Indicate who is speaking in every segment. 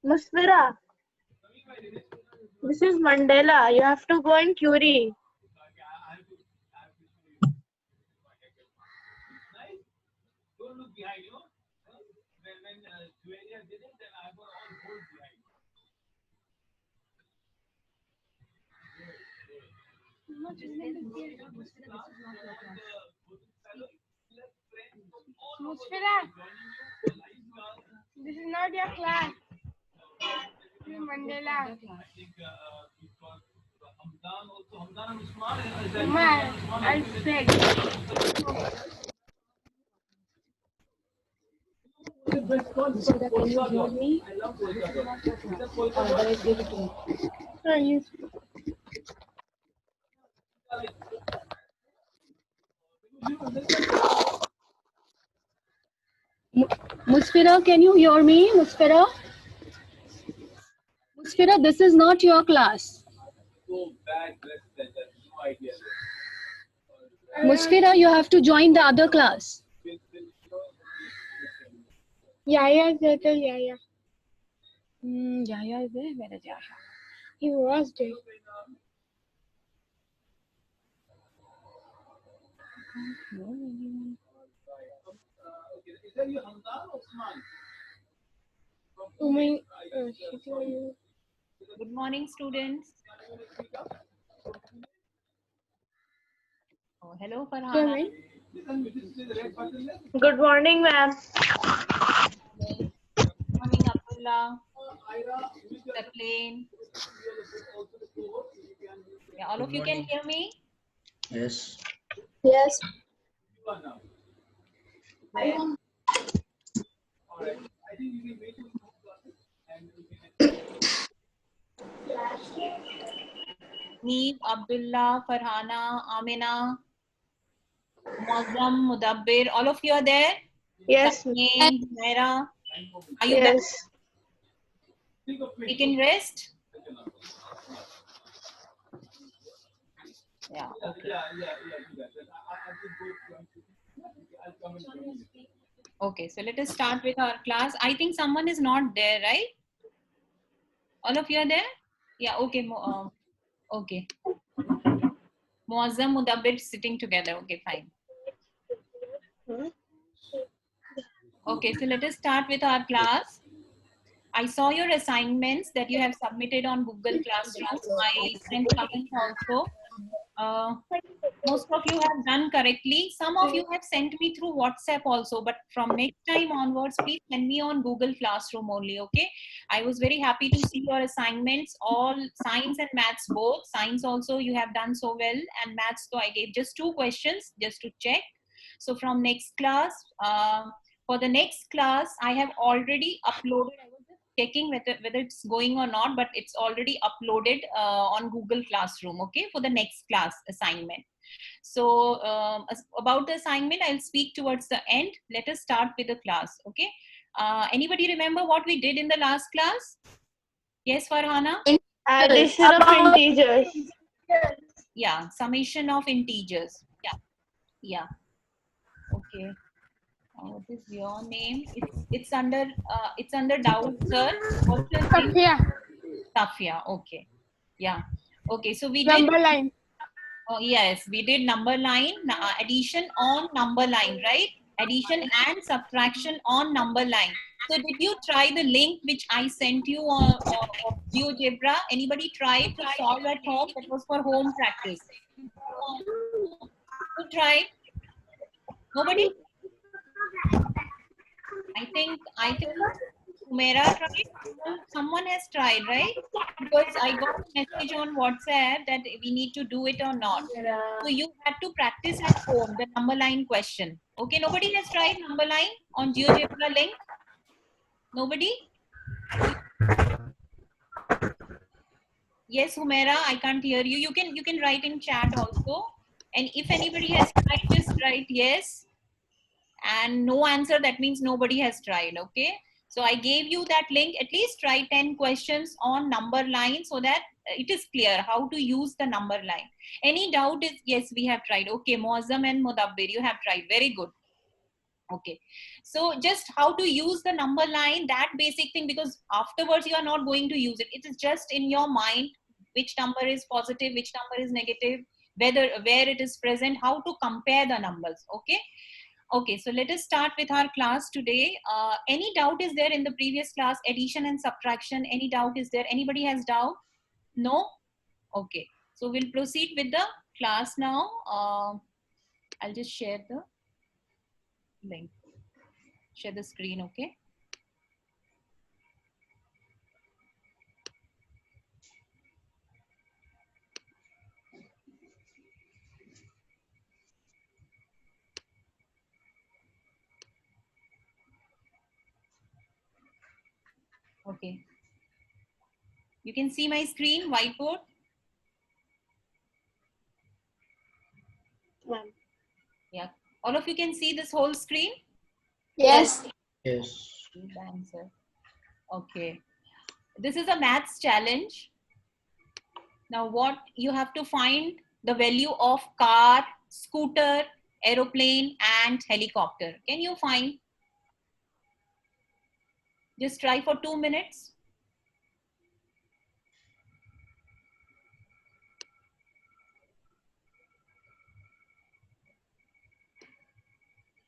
Speaker 1: Musfira, this is Mandela. You have to go in Curie.
Speaker 2: Musfira, this is not your class. This is Mandela. Umar, I said.
Speaker 3: Can you hear me? Otherwise, give it to me.
Speaker 2: You
Speaker 3: Musfira, can you hear me? Musfira? Musfira, this is not your class. Musfira, you have to join the other class.
Speaker 2: Yaya is there, tell Yaya.
Speaker 3: Yaya is there? Where is Yaya?
Speaker 2: He was there.
Speaker 4: Good morning, students. Oh, hello, Farhana.
Speaker 1: Good morning, ma'am.
Speaker 4: Good morning, Abdullah. Chaplain. Yeah, all of you can hear me?
Speaker 5: Yes.
Speaker 1: Yes.
Speaker 4: Neeb, Abdullah, Farhana, Amina, Muazzam, Mudabbir, all of you are there?
Speaker 1: Yes.
Speaker 4: Sakin, Humaira, are you done?
Speaker 1: Yes.
Speaker 4: Taking rest? Yeah, okay. Okay, so let us start with our class. I think someone is not there, right? All of you are there? Yeah, okay. Okay. Muazzam, Mudabbir sitting together. Okay, fine. Okay, so let us start with our class. I saw your assignments that you have submitted on Google Classroom. I sent comments also. Most of you have done correctly. Some of you have sent me through WhatsApp also, but from next time onwards, please send me on Google Classroom only, okay? I was very happy to see your assignments, all science and maths both. Science also you have done so well, and maths, so I gave just 2 questions just to check. So from next class, for the next class, I have already uploaded, I was just checking whether it's going or not, but it's already uploaded on Google Classroom, okay, for the next class assignment. So about the assignment, I'll speak towards the end. Let us start with the class, okay? Anybody remember what we did in the last class? Yes, Farhana?
Speaker 1: Addition of integers.
Speaker 4: Yeah, summation of integers. Yeah. Okay. What is your name? It's under doubt, sir. What's your name? Safia. Okay. Yeah. Okay. So we did
Speaker 2: Number line.
Speaker 4: Oh, yes, we did number line, addition on number line, right? Addition and subtraction on number line. So did you try the link which I sent you of GeoGebra? Anybody tried to solve at home? That was for home practice. Who tried? Nobody? I think Humaira tried. Someone has tried, right? Because I got a message on WhatsApp that we need to do it or not. So you had to practice at home the number line question. Okay, nobody has tried number line on GeoGebra link? Nobody? Yes, Humaira, I can't hear you. You can write in chat also. And if anybody has tried, just write yes. And no answer, that means nobody has tried, okay? So I gave you that link. At least try 10 questions on number line so that it is clear how to use the number line. Any doubt is, yes, we have tried. Okay, Muazzam and Mudabbir, you have tried. Very good. Okay, so just how to use the number line, that basic thing, because afterwards you are not going to use it. It is just in your mind which number is positive, which number is negative, where it is present, how to compare the numbers. Okay. Okay, so let us start with our class today. Any doubt is there in the previous class, addition and subtraction? Any doubt is there? Anybody has doubt? No? Okay, so we'll proceed with the class now. I'll just share the link. Share the screen, okay? Okay. You can see my screen, whiteboard.
Speaker 1: Ma'am.
Speaker 4: Yeah. All of you can see this whole screen?
Speaker 2: Yes.
Speaker 5: Yes.
Speaker 4: The answer. Okay. This is a maths challenge. Now what you have to find the value of car, scooter, aeroplane and helicopter. Can you find? Just try for 2 minutes.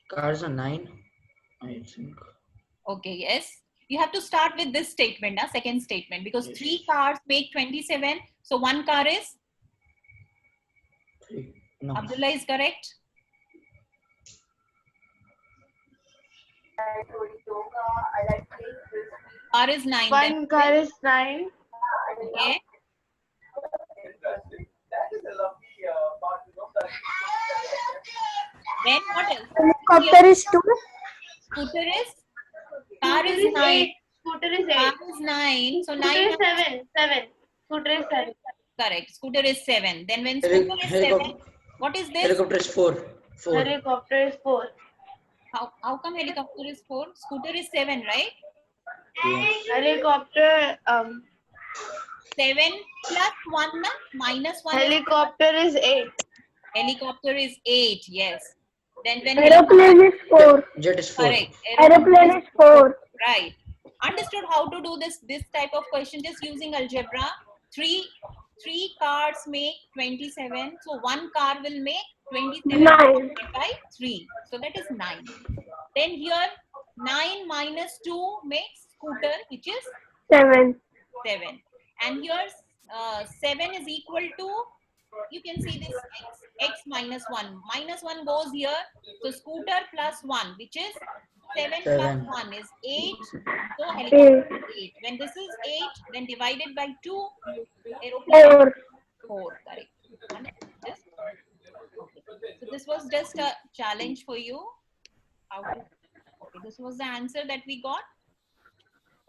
Speaker 5: Cars are 9, I think.
Speaker 4: Okay, yes. You have to start with this statement, second statement, because
Speaker 5: Yes.
Speaker 4: 3 cars make 27. So 1 car is?
Speaker 5: 3. No.
Speaker 4: Abdullah is correct. Car is 9. then-
Speaker 1: One car is 9.
Speaker 4: Okay. Then what else?
Speaker 2: Helicopter is 2.
Speaker 4: Scooter is? Car
Speaker 1: Scooter
Speaker 4: is
Speaker 1: is
Speaker 4: 9.
Speaker 1: 8. Scooter is 8.
Speaker 4: Car is 9. So
Speaker 1: Scooter
Speaker 4: 9.
Speaker 1: is 7. 7. Scooter is 7.
Speaker 4: Correct. Scooter is 7. Then when scooter is 7, what is this?
Speaker 5: Helicopter is 4. 4.
Speaker 1: Helicopter is 4.
Speaker 4: How come helicopter is 4? Scooter is 7, right?
Speaker 5: Yes.
Speaker 1: Helicopter
Speaker 4: 7 plus 1 na? Minus 1 is
Speaker 1: helicopter is 8.
Speaker 4: helicopter is 8. Yes. Then when
Speaker 2: Aeroplane is 4.
Speaker 5: Jet is 4.
Speaker 4: correct.
Speaker 2: Aeroplane is 4.
Speaker 4: Right. Understood how to do this type of question just using algebra. Three cars make 27. So 1 car will make 27
Speaker 2: 9.
Speaker 4: by 3. So that is 9. Then here 9 minus 2 makes scooter, which is
Speaker 2: 7.
Speaker 4: 7. And here 7 is equal to, you can see this x minus 1. Minus 1 goes here. So scooter plus 1, which is 7 plus
Speaker 5: 7.
Speaker 4: 1 is 8. So helicopter is 8. When this is 8, then divided by 2, aeroplane
Speaker 2: 4.
Speaker 4: is 4. Correct. This. Okay. So this was just a challenge for you. Okay, this was the answer that we got.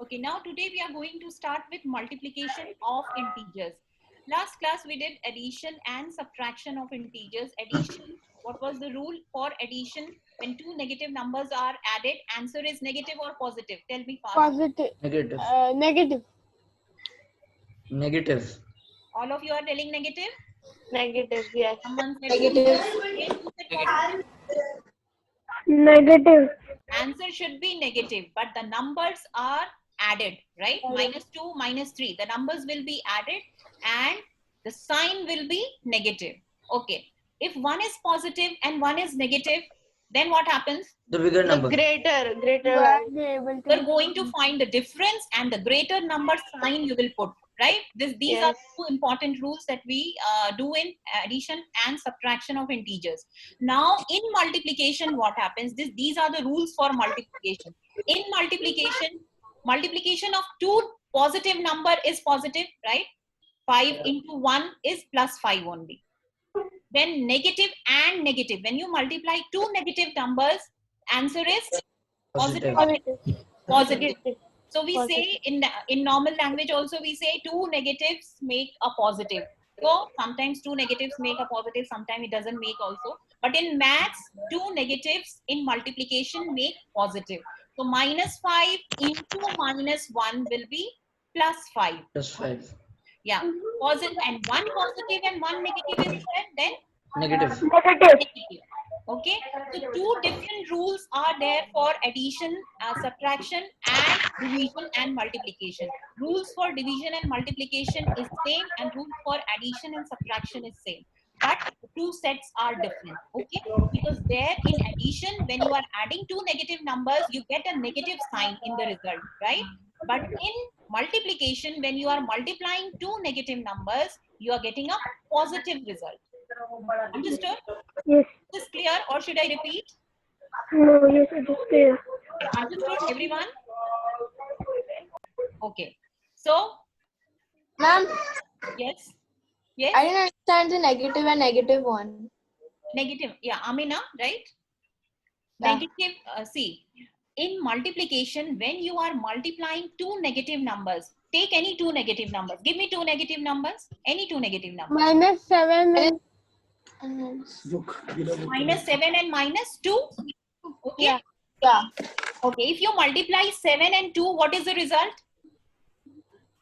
Speaker 4: Okay, now today we are going to start with multiplication of integers. Last class we did addition and subtraction of integers. Addition, what was the rule for addition? When 2 negative numbers are added, answer is negative or positive? Tell me fast.
Speaker 2: Positive.
Speaker 5: Negative.
Speaker 2: Negative.
Speaker 5: Negative.
Speaker 4: All of you are telling negative?
Speaker 1: Negative, yes.
Speaker 4: Someone said
Speaker 2: Negative.
Speaker 4: Okay, who said positive?
Speaker 2: Negative.
Speaker 4: Answer should be negative, but the numbers are added, right? Minus 2, minus 3. The numbers will be added and the sign will be negative. Okay. If one is positive and one is negative, then what happens?
Speaker 5: The bigger
Speaker 1: The
Speaker 5: number.
Speaker 1: greater value.
Speaker 4: You're going to find the difference and the greater number sign you will put, right? These are
Speaker 1: Yes.
Speaker 4: 2 important rules that we do in addition and subtraction of integers. Now in multiplication, what happens? These are the rules for multiplication. In multiplication of 2 positive number is positive, right? 5 into 1 is plus 5 only. Then negative and negative. When you multiply 2 negative numbers, answer is positive. Positive. So we say in normal language also we say 2 negatives make a positive. So sometimes 2 negatives make a positive, sometimes it doesn't make also. But in maths, 2 negatives in multiplication make positive. So minus 5 into minus 1 will be plus 5.
Speaker 5: Plus 5.
Speaker 4: Yeah. Positive and 1 positive and 1 negative is there, then
Speaker 5: Negative.
Speaker 2: Negative.
Speaker 4: negative. Okay, so two different rules are there for addition, subtraction, and division and multiplication. Rules for division and multiplication is same, and rules for addition and subtraction is same. But the two sets are different. Okay, because there in addition, when you are adding two negative numbers, you get a negative sign in the result, right? But in multiplication, when you are multiplying two negative numbers, you are getting a positive result. Understood?
Speaker 2: Yes.
Speaker 4: Is this clear, or should I repeat?
Speaker 2: No, yes, it is clear.
Speaker 4: Understood, everyone? Okay. So,
Speaker 6: Ma'am,
Speaker 4: yes. Yes.
Speaker 6: I didn't understand the negative and negative one.
Speaker 4: Negative. Yeah, Amina, right?
Speaker 6: Yeah.
Speaker 4: Negative. See, in multiplication, when you are multiplying two negative numbers, take any two negative numbers. Give me two negative numbers. Any two negative numbers.
Speaker 2: -7
Speaker 4: Minus 7 and minus 2. Okay.
Speaker 6: Yeah. Yeah.
Speaker 4: Okay. If you multiply 7 and 2, what is the result?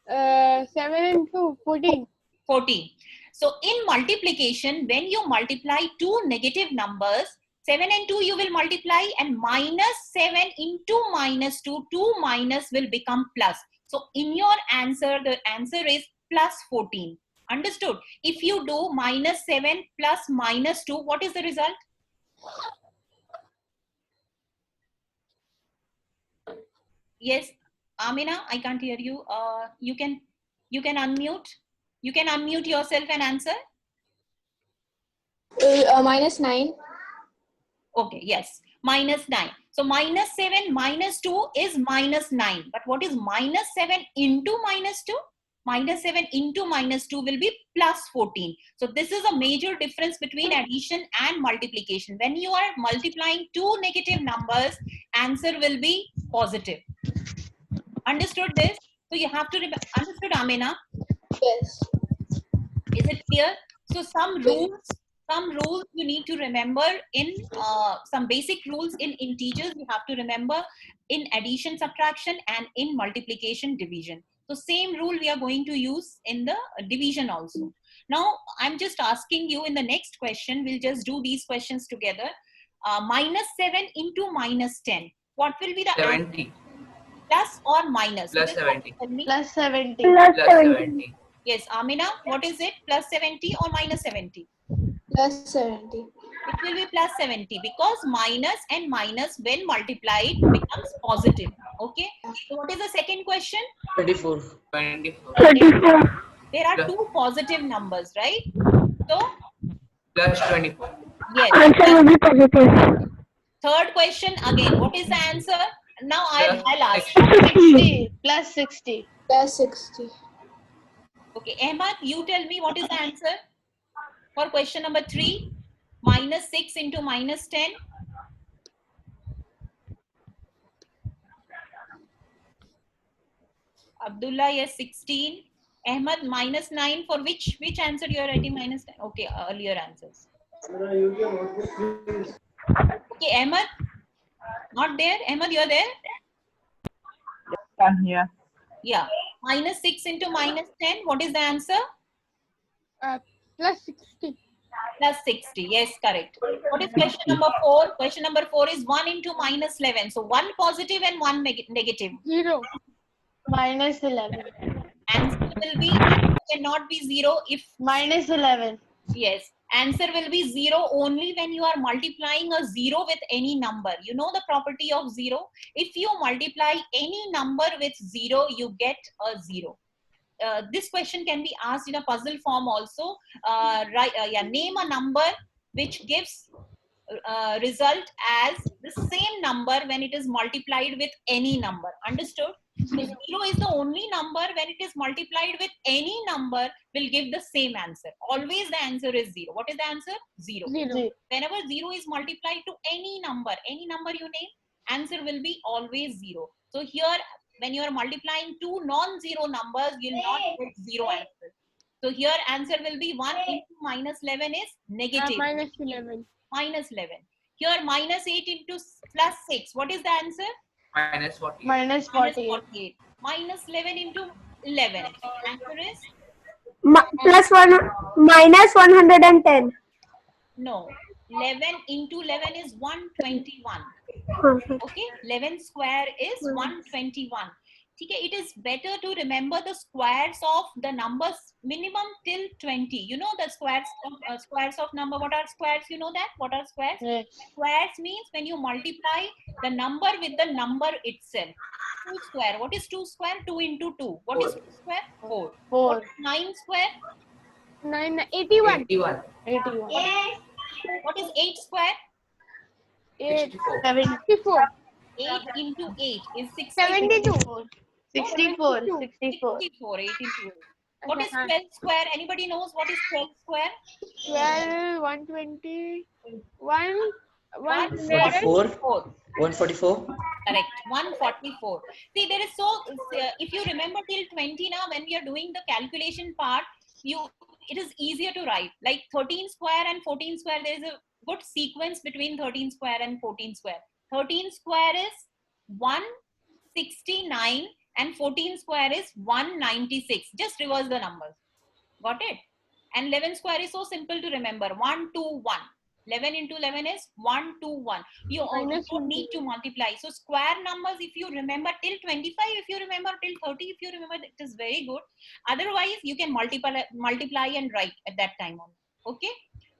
Speaker 2: 7 and 2, 14.
Speaker 4: 14. So in multiplication, when you multiply two negative numbers, 7 and 2 you will multiply, and minus 7 into minus 2, 2 minus will become plus. So in your answer, the answer is plus 14. Understood? If you do minus 7 plus minus 2, what is the result? Yes, Amina, I can't hear you. You can unmute. You can unmute yourself and answer.
Speaker 6: -9.
Speaker 4: Okay, yes, minus 9. So minus 7 minus 2 is minus 9. But what is minus 7 into minus 2? Minus 7 into minus 2 will be plus 14. So this is a major difference between addition and multiplication. When you are multiplying two negative numbers, answer will be positive. Understood this? So you have to understood, Amina?
Speaker 6: Yes.
Speaker 4: Is it clear? So some rules you need to remember in some basic rules in integers you have to remember in addition, subtraction, and in multiplication, division. So same rule we are going to use in the division also. Now I'm just asking you in the next question, we'll just do these questions together. Minus 7 into minus 10. What will be the
Speaker 5: 70.
Speaker 4: answer? Plus or minus?
Speaker 5: Plus
Speaker 4: Just
Speaker 5: 70.
Speaker 4: tell me.
Speaker 1: Plus 70.
Speaker 5: Plus 70.
Speaker 4: Yes, Amina, what is it? Plus 70 or minus 70?
Speaker 6: Plus 70.
Speaker 4: It will be plus 70 because minus and minus when multiplied becomes positive. Okay. So what is the second question?
Speaker 5: 24. 24.
Speaker 2: 34.
Speaker 4: There are two positive numbers, right? So
Speaker 5: Plus 24.
Speaker 4: yes.
Speaker 2: Answer will be positive.
Speaker 4: Third question again. What is the answer? Now I'll ask.
Speaker 1: 60. Plus 60.
Speaker 6: Plus 60.
Speaker 4: Okay, Ahmad, you tell me what is the answer for question number 3. Minus 6 into minus 10. Abdullah, yes, 16. Ahmad, minus 9 for which answer you are writing minus 10? Okay, earlier answers. Okay, Ahmad, not there. Ahmad, you are there?
Speaker 7: I'm here.
Speaker 4: Yeah. Minus 6 into minus 10. What is the answer?
Speaker 2: Plus 60.
Speaker 4: Plus 60. Yes, correct. What is question number 4? Question number 4 is 1 into minus 11. So 1 positive and 1 negative.
Speaker 2: 0. Minus 11.
Speaker 4: Answer will be, cannot be 0 if,
Speaker 1: Minus 11.
Speaker 4: yes. Answer will be 0 only when you are multiplying a 0 with any number. You know the property of 0? If you multiply any number with 0, you get a 0. This question can be asked in a puzzle form also. Name a number which gives result as the same number when it is multiplied with any number. Understood? So 0 is the only number when it is multiplied with any number will give the same answer. Always the answer is 0. What is the answer? 0.
Speaker 2: 0.
Speaker 4: Whenever 0 is multiplied to any number you name, answer will be always 0. So here, when you are multiplying two non-zero numbers, you will not get 0 answer. So here answer will be 1 into minus 11 is negative.
Speaker 2: Minus 11.
Speaker 4: Minus 11. Here minus 8 into plus 6. What is the answer?
Speaker 5: Minus 40.
Speaker 1: Minus
Speaker 4: Minus
Speaker 1: 48.
Speaker 4: 48. Minus 11 into 11. Answer is?
Speaker 2: Plus 1. Minus 110.
Speaker 4: No. 11 into 11 is 121. Okay, 11 square is 121. Okay, it is better to remember the squares of the numbers minimum till 20. You know the squares of number. What are squares? You know that? What are squares?
Speaker 1: Yes.
Speaker 4: Squares means when you multiply the number with the number itself. 2 square. What is 2 square? 2 into 2. What is 2 square? 4.
Speaker 1: 4.
Speaker 4: What is 9 square?
Speaker 2: 81.
Speaker 5: 81.
Speaker 1: 81.
Speaker 4: What is 8 square?
Speaker 5: 64.
Speaker 2: 74.
Speaker 4: 8 into 8 is
Speaker 2: 72.
Speaker 1: 64. 64.
Speaker 4: 64. 8 into 8. What is 12 square? Anybody knows what is 12 square?
Speaker 2: 12, 120,
Speaker 7: 144. 144.
Speaker 4: Correct. 144. See, there is if you remember till 20 now, when we are doing the calculation part, it is easier to write. Like 13 square and 14 square, there is a good sequence between 13 square and 14 square. 13 square is 169 and 14 square is 196. Just reverse the numbers. Got it? And 11 square is so simple to remember. 121. 11 into 11 is 121. You don't need to multiply. So square numbers, if you remember till 25, if you remember till 30, if you remember, it is very good. Otherwise, you can multiply and write at that time only. Okay?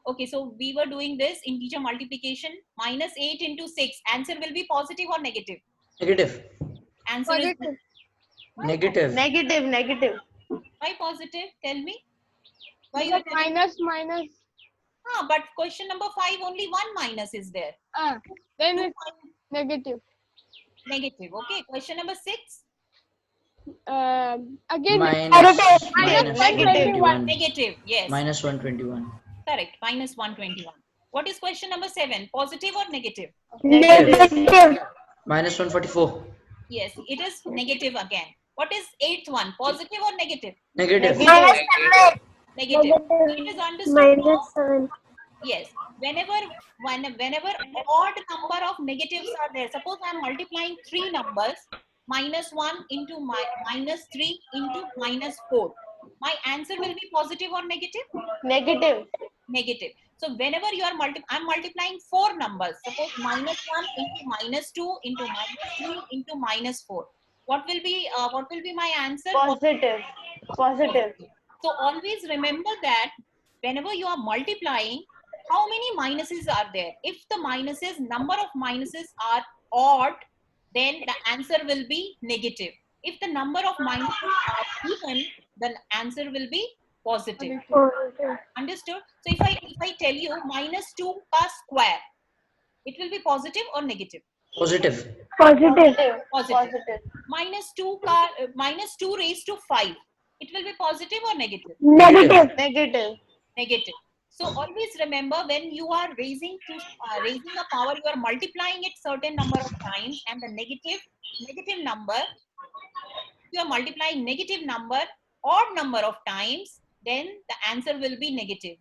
Speaker 4: Okay, so we were doing this integer multiplication. Minus 8 into 6. Answer will be positive or negative?
Speaker 7: Negative.
Speaker 4: Answer is
Speaker 7: Negative.
Speaker 1: Negative.
Speaker 4: why positive? Tell me. Why you are telling-
Speaker 2: minus.
Speaker 4: But question number 5, only one minus is there.
Speaker 2: Then it's negative.
Speaker 4: Negative. Okay. Question number 6.
Speaker 2: Again,
Speaker 7: Minus
Speaker 1: Negative.
Speaker 7: 121.
Speaker 4: Negative. Yes.
Speaker 7: Minus 121.
Speaker 4: Correct. Minus 121. What is question number 7? Positive or negative?
Speaker 1: Negative.
Speaker 7: Minus 144.
Speaker 4: Yes. It is negative again. What is 8th one? Positive or negative?
Speaker 7: Negative.
Speaker 4: Negative. It is understood.
Speaker 1: -7.
Speaker 4: Yes. Whenever odd number of negatives are there, suppose I am multiplying 3 numbers, minus 1 into minus 3 into minus 4. My answer will be positive or negative?
Speaker 1: Negative.
Speaker 4: Negative. So whenever you are I'm multiplying 4 numbers, suppose minus 1 into minus 2 into minus 3 into minus 4. What will be my answer?
Speaker 1: Positive.
Speaker 4: So always remember that whenever you are multiplying, how many minuses are there? If the number of minuses are odd, then the answer will be negative. If the number of minuses are even, then answer will be positive. Understood? So if I tell you minus 2 ka square, it will be positive or negative?
Speaker 7: Positive.
Speaker 4: Positive. Minus 2 raised to 5. It will be positive or negative?
Speaker 7: Negative.
Speaker 4: Negative. So always remember, when you are raising a power, you are multiplying it certain number of times, and the negative number, you are multiplying negative number odd number of times, then the answer will be negative.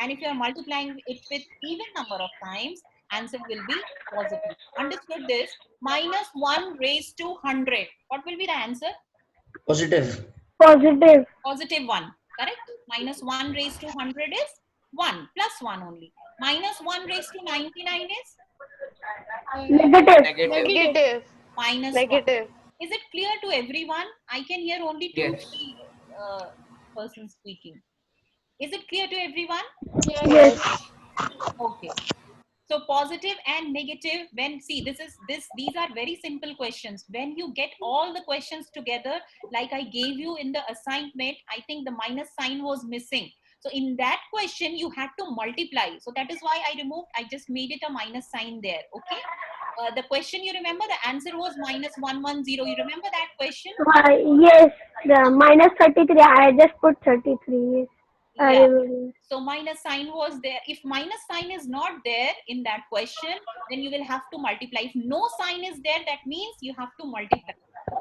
Speaker 4: And if you are multiplying it with even number of times, answer will be positive. Understood this? Minus 1 raised to 100. What will be the answer?
Speaker 7: Positive.
Speaker 4: Positive 1. Correct? Minus 1 raised to 100 is 1 plus 1 only. Minus 1 raised to 99 is
Speaker 5: Negative.
Speaker 4: minus 1. Is it clear to everyone? I can hear only 2
Speaker 5: Yes.
Speaker 4: persons speaking. Is it clear to everyone?
Speaker 1: Yes.
Speaker 4: Okay. So positive and negative, these are very simple questions. When you get all the questions together, like I gave you in the assignment, I think the minus sign was missing. So in that question, you had to multiply. So that is why I just made it a minus sign there. Okay. The question, you remember, the answer was minus 110. You remember that question?
Speaker 8: Yes, the minus 33. I just put 33. I
Speaker 4: Yeah.
Speaker 8: remember.
Speaker 4: So minus sign was there. If minus sign is not there in that question, then you will have to multiply. If no sign is there, that means you have to multiply.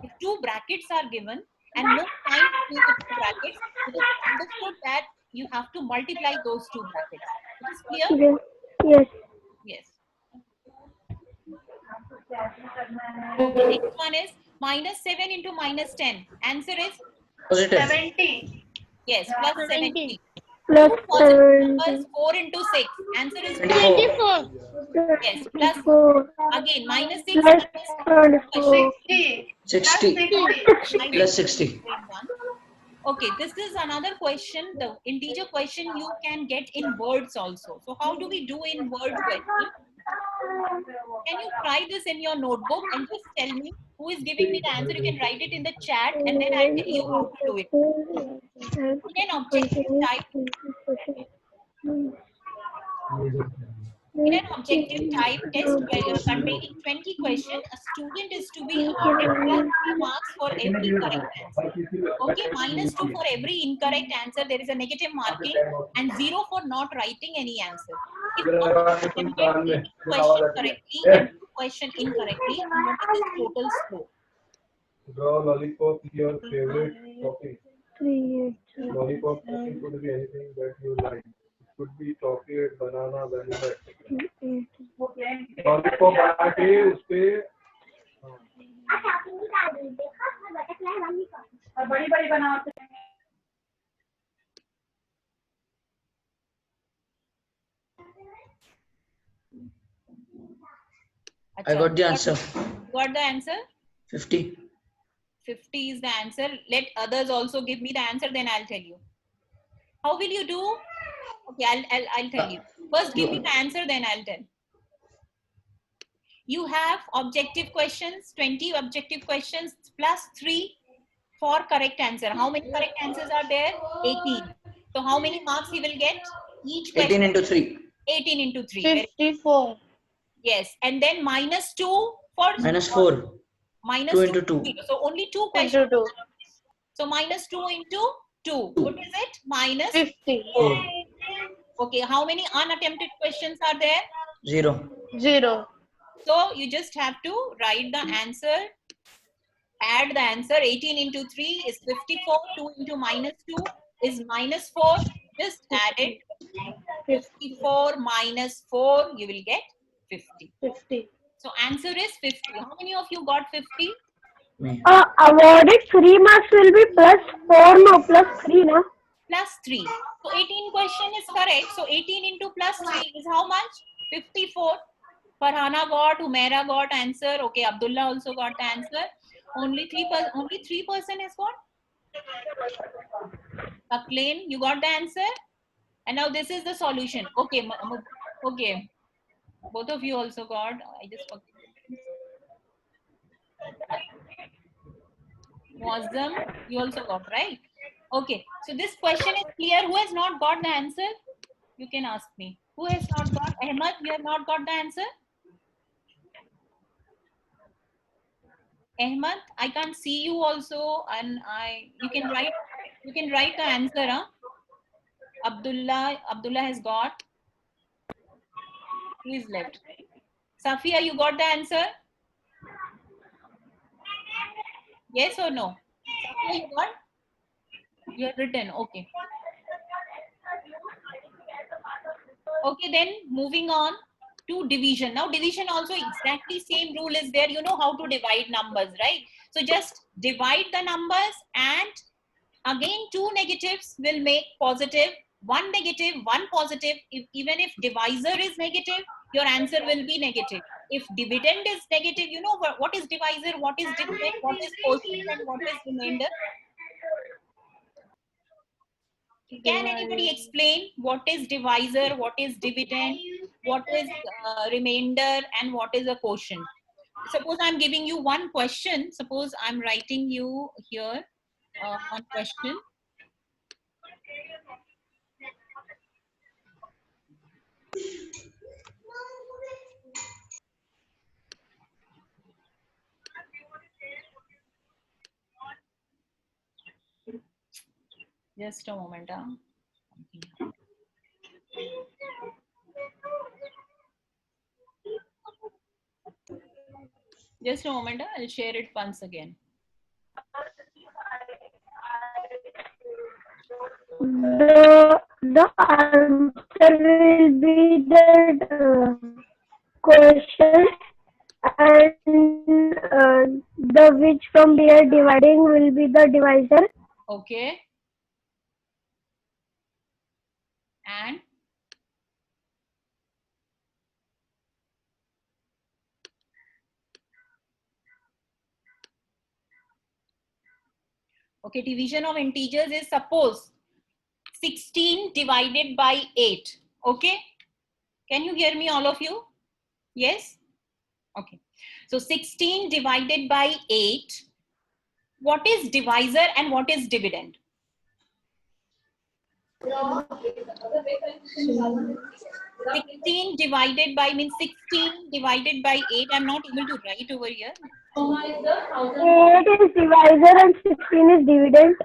Speaker 4: If 2 brackets are given and no sign between the 2 brackets, it is understood that you have to multiply those 2 brackets. It is clear?
Speaker 8: Yes.
Speaker 4: Yes. Okay, next one is minus 7 into minus 10. Answer is
Speaker 7: Positive.
Speaker 1: 70.
Speaker 4: yes, plus 70.
Speaker 8: plus
Speaker 4: two positive
Speaker 8: 70.
Speaker 4: numbers, 4 into 6. Answer is
Speaker 7: 24.
Speaker 5: 24.
Speaker 4: yes. Plus
Speaker 8: 4
Speaker 4: again minus 6
Speaker 8: plus
Speaker 4: minus
Speaker 8: 24.
Speaker 7: 60.
Speaker 4: 60.
Speaker 7: Plus 60.
Speaker 4: Okay, this is another question. The integer question you can get in words also. So how do we do in word question? Can you try this in your notebook and just tell me who is giving me the answer? You can write it in the chat and then I'll tell you how to do it. In an objective type, in an objective type test containing 20 questions, a student is to be awarded plus 3 marks for every correct answer. Okay, minus 2 for every incorrect answer. There is a negative marking and 0 for not writing any answer. If one attempted any question correctly and question incorrectly, what is his total score?
Speaker 9: Draw lollipop your favorite topping.
Speaker 8: 3
Speaker 9: Lollipop topping could be anything that you like. It could be chocolate, banana, vanilla, etc.
Speaker 8: 8.
Speaker 9: Lollipop बना के उस पे
Speaker 3: बड़ी बड़ी बनाते हैं.
Speaker 7: I got the answer.
Speaker 4: Got the answer?
Speaker 7: 50.
Speaker 4: 50 is the answer. Let others also give me the answer, then I'll tell you. How will you do? Okay, I'll tell you. First, give me the answer, then I'll tell. You have objective questions, 20 objective questions plus 3 for correct answer. How many correct answers are there? 18. So how many marks he will get? Each question.
Speaker 7: 18 into 3.
Speaker 4: 18 into 3.
Speaker 5: 54.
Speaker 4: Yes, and then minus 2 for
Speaker 7: Minus 4.
Speaker 4: minus
Speaker 7: 2 into 2.
Speaker 4: So only 2 questions.
Speaker 5: Into 2.
Speaker 4: So minus 2 into 2. What is it? Minus
Speaker 5: 50.
Speaker 4: 4. Okay, how many unattempted questions are there?
Speaker 7: 0.
Speaker 5: 0.
Speaker 4: So you just have to write the answer, add the answer. 18 into 3 is 54. 2 into minus 2 is minus 4. Just add it. 54 minus 4, you will get 50.
Speaker 5: 50.
Speaker 4: So answer is 50. How many of you got 50?
Speaker 7: Me.
Speaker 8: Awarded 3 marks will be plus 4, no, plus 3, no?
Speaker 4: Plus 3. So 18 question is correct. So 18 into plus 3 is how much? 54. Farhana got, Humaira got answer. Okay, Abdullah also got the answer. Only 3% has got. Taklane, you got the answer. And now this is the solution. Okay, okay. Both of you also got. I just forgot. Muazzam, you also got, right? Okay, so this question is clear. Who has not got the answer? You can ask me. Who has not got? Ahmad, you have not got the answer? Ahmad, I can't see you also, and you can write the answer, huh? Abdullah has got. Who is left? Safia, you got the answer? Yes or no? Safia, you got? You have written, okay. Okay, then moving on to division. Now division also exactly same rule is there. You know how to divide numbers, right? So just divide the numbers and again 2 negatives will make positive, 1 negative, 1 positive. Even if divisor is negative, your answer will be negative. If dividend is negative, you know what is divisor, what is dividend, what is quotient and what is remainder? Can anybody explain what is divisor, what is dividend, what is remainder and what is a quotient? Suppose I'm giving you one question. Suppose I'm writing you here one question. Just a moment. Just a moment. I'll share it once again.
Speaker 8: The answer will be the question, and the which from there dividing will be the divisor.
Speaker 4: Okay. and okay, division of integers is suppose 16 divided by 8. Okay, can you hear me, all of you? Yes? Okay. So 16 divided by 8. What is divisor and what is dividend? 16 divided by means 16 divided by 8. I'm not able to write over here.
Speaker 8: 8 is divisor and 16 is dividend.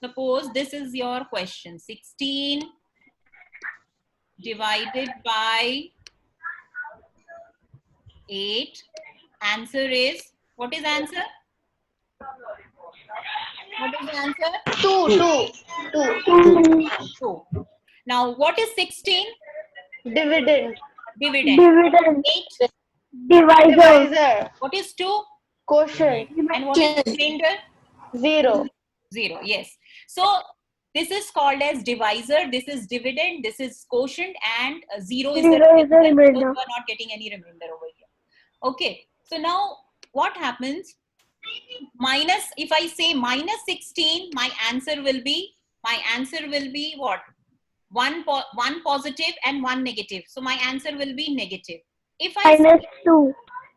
Speaker 4: Suppose this is your question. 16 divided by 8. Answer is, what is answer? What is the answer? 2. Now, what is 16?
Speaker 5: Dividend.
Speaker 4: Dividend.
Speaker 8: Dividend.
Speaker 4: 8.
Speaker 8: Divisor.
Speaker 5: Divisor.
Speaker 4: What is 2?
Speaker 5: Quotient.
Speaker 4: And what is remainder?
Speaker 5: 0.
Speaker 4: 0. Yes. So, this is called as divisor. This is dividend. This is quotient. And 0 is the remainder.
Speaker 8: remainder.
Speaker 4: So, you are not getting any remainder over here. Okay. So, now what happens? Minus, if I say minus 16, my answer will be what? One positive and one negative. So my answer will be negative. If I
Speaker 8: Minus
Speaker 4: say
Speaker 8: 2.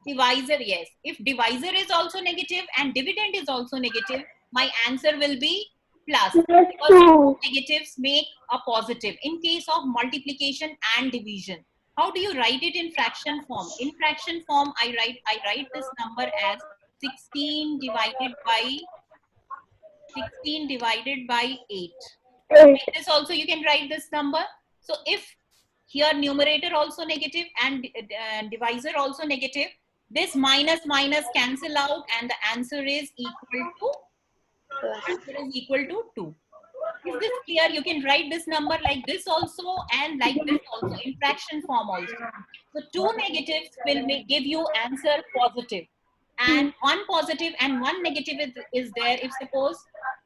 Speaker 4: divisor, yes. If divisor is also negative and dividend is also negative, my answer will be plus.
Speaker 8: Plus
Speaker 4: Because
Speaker 8: 2.
Speaker 4: negatives make a positive in case of multiplication and division. How do you write it in fraction form? In fraction form, I write this number as 16 divided by 8.
Speaker 8: 8.
Speaker 4: This also you can write this number. So if here numerator also negative and divisor also negative, this minus cancel out and the answer is equal to 2. Is this clear? You can write this number like this also and like this also in fraction form also. So 2 negatives will give you answer positive. And one positive and one negative is there. If suppose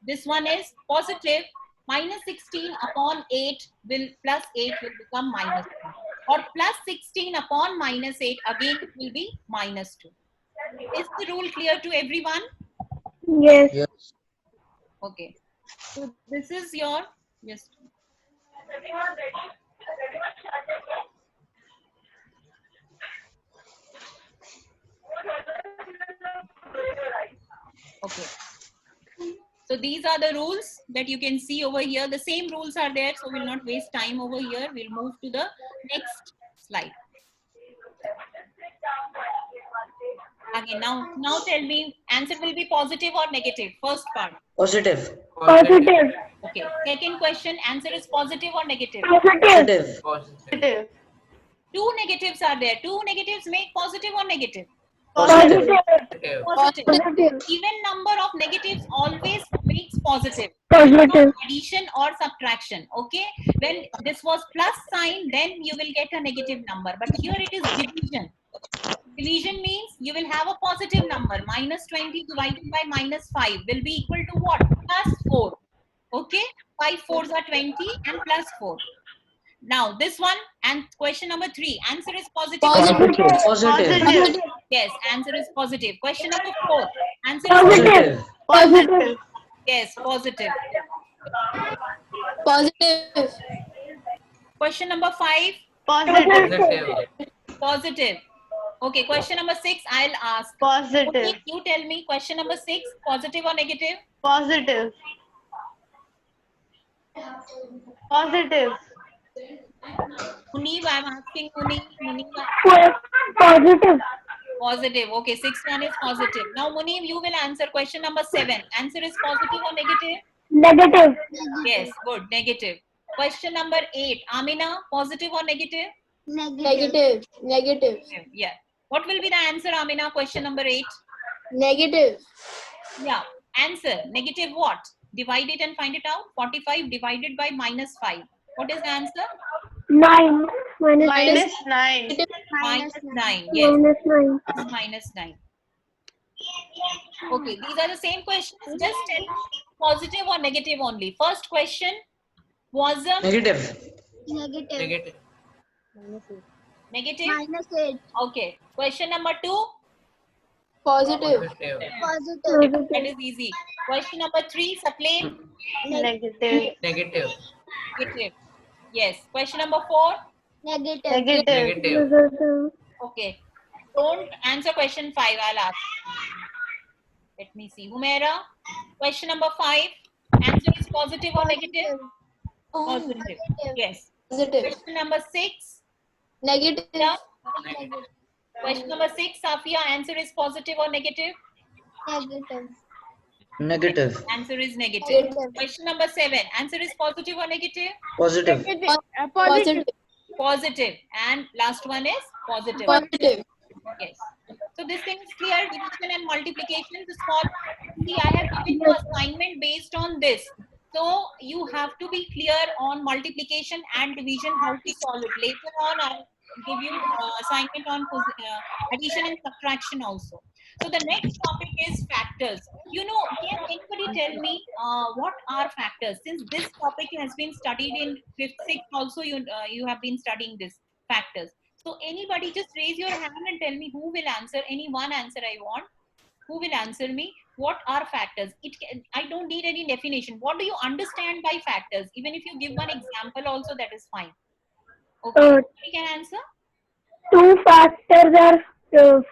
Speaker 4: this one is positive, minus 16 upon 8 will plus 8 will become minus 2. Or plus 16 upon minus 8 again it will be minus 2. Is the rule clear to everyone?
Speaker 8: Yes.
Speaker 7: Yes.
Speaker 4: Okay. So this is your, yes. Okay. So these are the rules that you can see over here. The same rules are there, so we'll not waste time over here. We'll move to the next slide. Again, now tell me, answer will be positive or negative? First part.
Speaker 7: Positive.
Speaker 8: Positive.
Speaker 4: Okay. Second question, answer is positive or negative?
Speaker 8: Positive.
Speaker 5: Positive.
Speaker 4: 2 negatives are there. 2 negatives make positive or negative?
Speaker 8: Positive.
Speaker 4: Positive.
Speaker 8: Positive.
Speaker 4: Even number of negatives always makes positive.
Speaker 8: Positive.
Speaker 4: Addition or subtraction. Okay. When this was plus sign, then you will get a negative number. But here it is division. Division means you will have a positive number. Minus 20 divided by minus 5 will be equal to what? Plus 4. Okay. 5 4s are 20 and plus 4. Now this one and question number 3. Answer is positive.
Speaker 7: Positive.
Speaker 4: Yes, answer is positive. Question number 4. Answer is
Speaker 8: Positive.
Speaker 5: Positive.
Speaker 4: yes, positive.
Speaker 6: Positive.
Speaker 4: Question number 5.
Speaker 5: Positive.
Speaker 4: Positive. Okay, question number 6. I'll ask.
Speaker 5: Positive.
Speaker 4: Okay, you tell me question number 6. Positive or negative?
Speaker 5: Positive. Positive.
Speaker 4: Muneeb, I'm asking Muneeb.
Speaker 8: Positive.
Speaker 4: Positive. Okay, 6th one is positive. Now, Muneeb, you will answer question number 7. Answer is positive or negative?
Speaker 8: Negative.
Speaker 4: Yes, good. Negative. Question number 8. Amina, positive or negative?
Speaker 6: Negative. Negative.
Speaker 4: Yeah. What will be the answer, Amina? Question number 8.
Speaker 6: Negative.
Speaker 4: Yeah. Answer. Negative what? Divide it and find it out. 45 divided by minus 5. What is the answer?
Speaker 8: 9. Minus
Speaker 5: Minus 9.
Speaker 4: Minus 9. Yes.
Speaker 8: Minus 9.
Speaker 4: Minus 9. Okay. These are the same questions. Just tell positive or negative only. First question. Wasm,
Speaker 7: Negative.
Speaker 6: Negative.
Speaker 4: negative.
Speaker 6: -8.
Speaker 4: Okay. Question number 2.
Speaker 6: Positive.
Speaker 8: Positive.
Speaker 4: That is easy. Question number 3. Saklin,
Speaker 5: Negative.
Speaker 6: Negative.
Speaker 4: negative. Yes. Question number 4.
Speaker 6: Negative.
Speaker 5: Negative.
Speaker 8: Negative.
Speaker 4: Okay. Don't answer question 5. I'll ask. Let me see. Humaira, question number 5. Answer is positive or negative? Positive. Yes.
Speaker 6: Positive.
Speaker 4: Question number 6.
Speaker 6: Negative.
Speaker 4: Yeah. Question number 6. Safia, answer is positive or negative?
Speaker 6: Negative.
Speaker 7: Negative.
Speaker 4: Answer is negative.
Speaker 6: Negative.
Speaker 4: Question number 7. Answer is positive or negative?
Speaker 7: Positive.
Speaker 6: Positive.
Speaker 4: Positive. And last one is positive.
Speaker 6: Positive.
Speaker 4: Yes. So this thing is clear. Division and multiplication. The small. See, I have given you assignment based on this. So you have to be clear on multiplication and division, how to solve it. Later on, I'll give you assignment on addition and subtraction also. So the next topic is factors. You know, can anybody tell me what are factors? Since this topic has been studied in 5th, 6th also, you have been studying this factors. So anybody just raise your hand and tell me who will answer. Any one answer I want. Who will answer me? What are factors? I don't need any definition. What do you understand by factors? Even if you give one example also, that is fine. Okay, we can answer.
Speaker 8: 2 factors are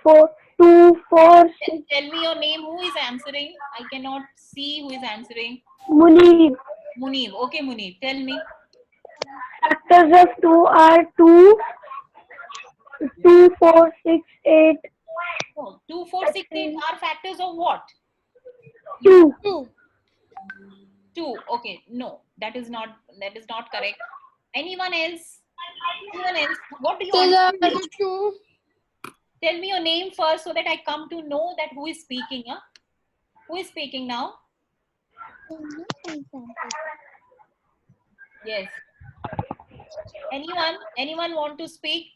Speaker 8: 4, 2, 4, 6.
Speaker 4: Tell me your name. Who is answering? I cannot see who is answering.
Speaker 8: Munib.
Speaker 4: Munib. Okay, Munib. Tell me.
Speaker 8: Factors of 2 are 2, 2, 4, 6, 8.
Speaker 4: Oh, 2, 4, 6, 8 are factors of what?
Speaker 8: 2.
Speaker 4: 2. Okay. No, that is not correct. Anyone else? Anyone else? What do you understand? Tell me your name first so that I come to know that who is speaking. Huh? Who is speaking now? Yes. Anyone want to speak?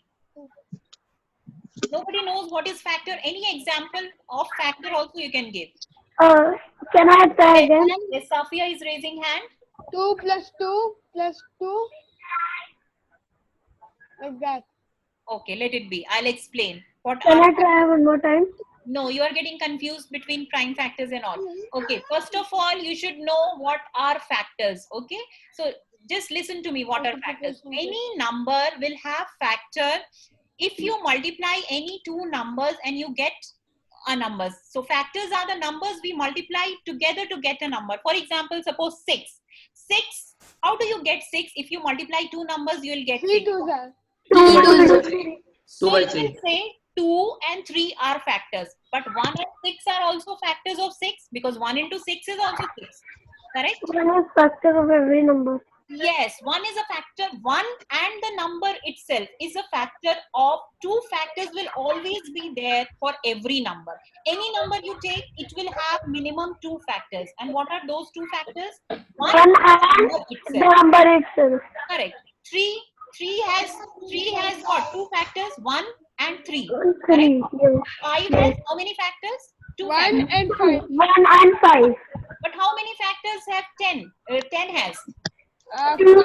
Speaker 4: Nobody knows what is factor. Any example of factor also you can give.
Speaker 8: Can I try again?
Speaker 4: Yes, Safia is raising hand.
Speaker 2: 2 plus 2 plus 2. Like that.
Speaker 4: Okay, let it be. I'll explain. What
Speaker 8: Can
Speaker 4: are
Speaker 8: I try one more time?
Speaker 4: No, you are getting confused between prime factors and all. Okay, first of all, you should know what are factors. Okay, so just listen to me. What are factors? Any number will have factor if you multiply any two numbers and you get a number. So factors are the numbers we multiply together to get a number. For example, suppose 6. 6. How do you get 6? If you multiply two numbers, you will get
Speaker 2: 3
Speaker 4: 6.
Speaker 2: twos are.
Speaker 8: 2 by 3.
Speaker 4: So
Speaker 7: 2 by
Speaker 4: you
Speaker 7: 3.
Speaker 4: will say 2 and 3 are factors. But 1 and 6 are also factors of 6 because 1 into 6 is also 6. Correct?
Speaker 8: 1 is factor of every number.
Speaker 4: Yes, 1 is a factor. 1 and the number itself is a factor of 2 factors will always be there for every number. Any number you take, it will have minimum 2 factors. And what are those 2 factors? 1
Speaker 8: 1
Speaker 4: is the
Speaker 8: and
Speaker 4: number
Speaker 8: the
Speaker 4: itself.
Speaker 8: number itself.
Speaker 4: Correct. 3 has what? 2 factors, 1 and 3.
Speaker 8: 3. Yes.
Speaker 4: 5 has how many factors? 2
Speaker 2: 1
Speaker 4: factors.
Speaker 2: and 5.
Speaker 8: 1 and 5.
Speaker 4: But how many factors have 10? 10 has.
Speaker 8: 2,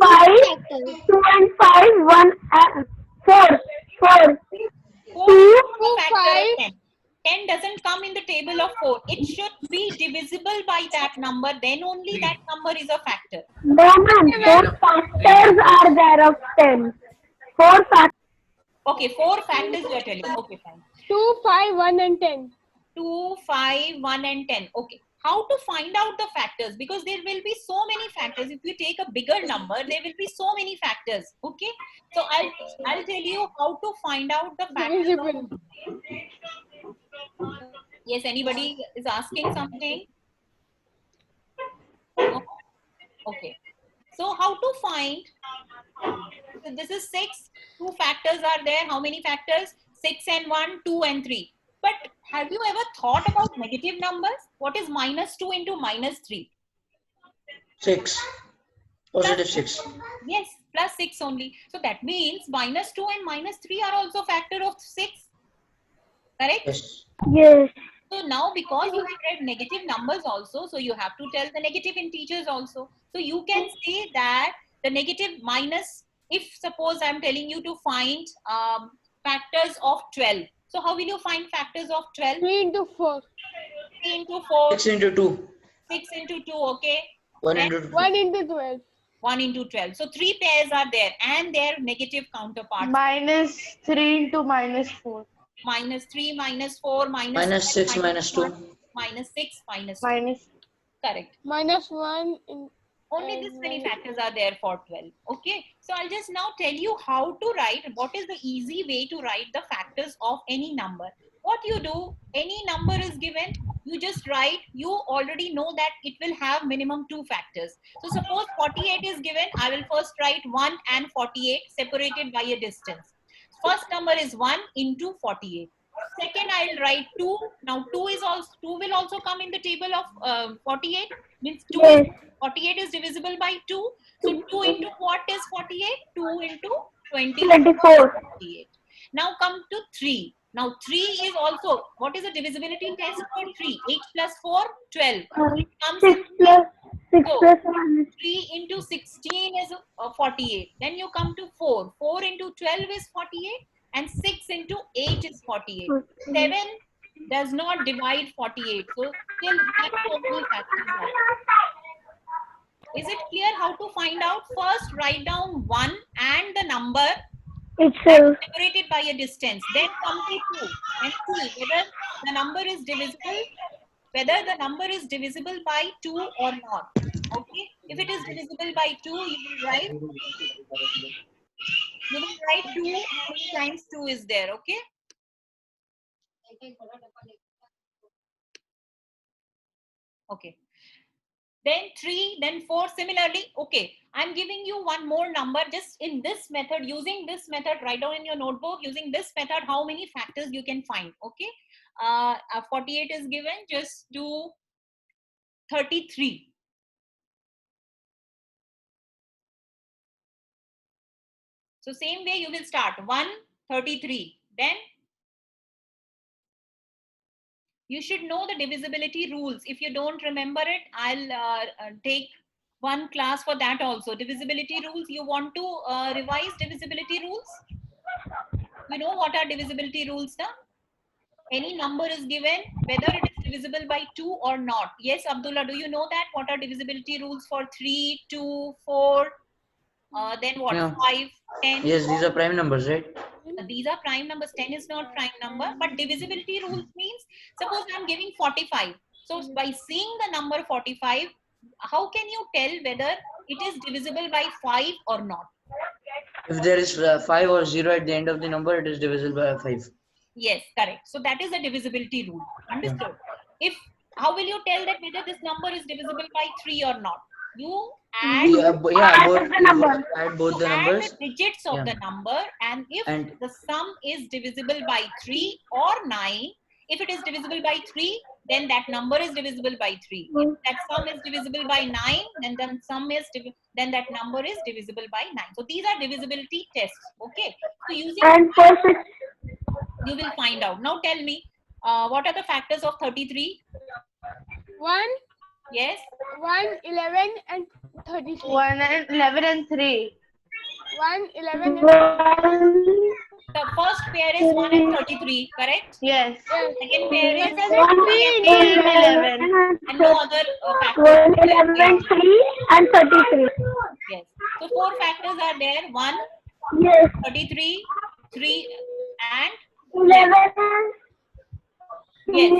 Speaker 8: 5, 2 and 5, 1 and 4. 4.
Speaker 4: 4
Speaker 8: 2,
Speaker 4: is a factor of
Speaker 2: 5.
Speaker 4: 10. 10 doesn't come in the table of 4. It should be divisible by that number. Then only that number is a factor.
Speaker 8: No, ma'am. 4 factors are there of 10. 4 factors.
Speaker 4: Okay, 4 factors you are telling. Okay, fine.
Speaker 2: 2, 5, 1 and 10.
Speaker 4: 2, 5, 1 and 10. Okay. How to find out the factors? Because there will be so many factors. If you take a bigger number, there will be so many factors. Okay. So I'll tell you how to find out the factors.
Speaker 2: Divisible.
Speaker 4: Yes, anybody is asking something? No? Okay. So how to find? So this is 6. 2 factors are there. How many factors? 6 and 1, 2 and 3. But have you ever thought about negative numbers? What is minus 2 into minus 3?
Speaker 7: 6. Positive 6.
Speaker 4: Yes, plus 6 only. So that means minus 2 and minus 3 are also factor of 6. Correct?
Speaker 7: Yes.
Speaker 8: Yes.
Speaker 4: So now because you have read negative numbers also, so you have to tell the negative integers also. So you can say that the negative minus, if suppose I'm telling you to find factors of 12. So how will you find factors of 12?
Speaker 2: 3 into 4.
Speaker 4: 3 into 4,
Speaker 7: 6 into 2.
Speaker 4: 6 into 2, okay.
Speaker 7: 1
Speaker 4: And
Speaker 7: into 2.
Speaker 2: 1 into 12.
Speaker 4: 1 into 12. So 3 pairs are there and their negative counterparts.
Speaker 5: Minus 3 into minus 4.
Speaker 4: Minus 3, minus 4,
Speaker 7: Minus 6, minus 2.
Speaker 4: 1, minus 6, minus 2.
Speaker 5: Minus.
Speaker 4: Correct.
Speaker 2: Minus 1 in
Speaker 4: Only this many factors are there for 12. Okay. So I'll just now tell you how to write. What is the easy way to write the factors of any number? What you do, any number is given, you just write, you already know that it will have minimum 2 factors. So suppose 48 is given, I will first write 1 and 48 separated by a distance. First number is 1 into 48. Second, I will write 2. Now 2 will also come in the table of 48. Means 2,
Speaker 8: Yes.
Speaker 4: 48 is divisible by 2. So 2 into what is 48? 2 into
Speaker 8: 24.
Speaker 4: 48. Now come to 3. Now 3 is also, what is the divisibility test for 3? 8 plus 4, 12. It comes
Speaker 8: 6
Speaker 4: in
Speaker 8: plus 6
Speaker 4: So,
Speaker 8: plus 1 is
Speaker 4: 3 into 16 is 48. Then you come to 4. 4 into 12 is 48. And 6 into 8 is 48. 7 does not divide 48. So still that's only factors. Is it clear how to find out? First write down 1 and the number
Speaker 8: itself.
Speaker 4: separated by a distance. Then come to 2 and see whether the number is divisible by 2 or not. Okay. If it is divisible by 2, you will write 2 times 2 is there. Okay. Okay. Then 3, then 4. Similarly, okay, I'm giving you one more number just in this method. Using this method, write down in your notebook, using this method, how many factors you can find. Okay. 48 is given, just do 33. So same way you will start 1, 33. Then you should know the divisibility rules. If you don't remember it, I'll take one class for that also. Divisibility rules. You want to revise divisibility rules? You know what are divisibility rules now? Any number is given, whether it is divisible by 2 or not. Yes, Abdullah, do you know that? What are divisibility rules for 3, 2, 4, then what,
Speaker 7: Yeah.
Speaker 4: 5, 10?
Speaker 7: Yes, these are prime numbers, right?
Speaker 4: These are prime numbers. 10 is not prime number, but divisibility rules means, suppose I'm giving 45. So by seeing the number 45, how can you tell whether it is divisible by 5 or not?
Speaker 7: If there is 5 or 0 at the end of the number, it is divisible by 5.
Speaker 4: Yes, correct. So that is a divisibility rule. Understood? If, how will you tell that whether this number is divisible by 3 or not? You add,
Speaker 7: Add both the
Speaker 4: add
Speaker 7: numbers.
Speaker 4: the digits of
Speaker 7: Yeah.
Speaker 4: the number, and if
Speaker 7: And
Speaker 4: the sum is divisible by 3 or 9, if it is divisible by 3, then that number is divisible by 3. If that sum is divisible by 9, then that number is divisible by 9. So these are divisibility tests. Okay. So using
Speaker 8: And for 6,
Speaker 4: you will find out. Now tell me, what are the factors of 33?
Speaker 2: 1,
Speaker 4: Yes.
Speaker 2: 1, 11 and 33.
Speaker 5: 1 and 11 and 3.
Speaker 2: 1, 11 and
Speaker 8: 1,
Speaker 4: The first pair is 1 and 33, correct?
Speaker 5: Yes.
Speaker 4: Second pair is
Speaker 5: 3 and 11.
Speaker 4: and no other factors.
Speaker 8: 1, 11, 3 and 33.
Speaker 4: Yes. So 4 factors are there. 1,
Speaker 8: Yes.
Speaker 4: 33, 3 and
Speaker 8: 11.
Speaker 4: yes.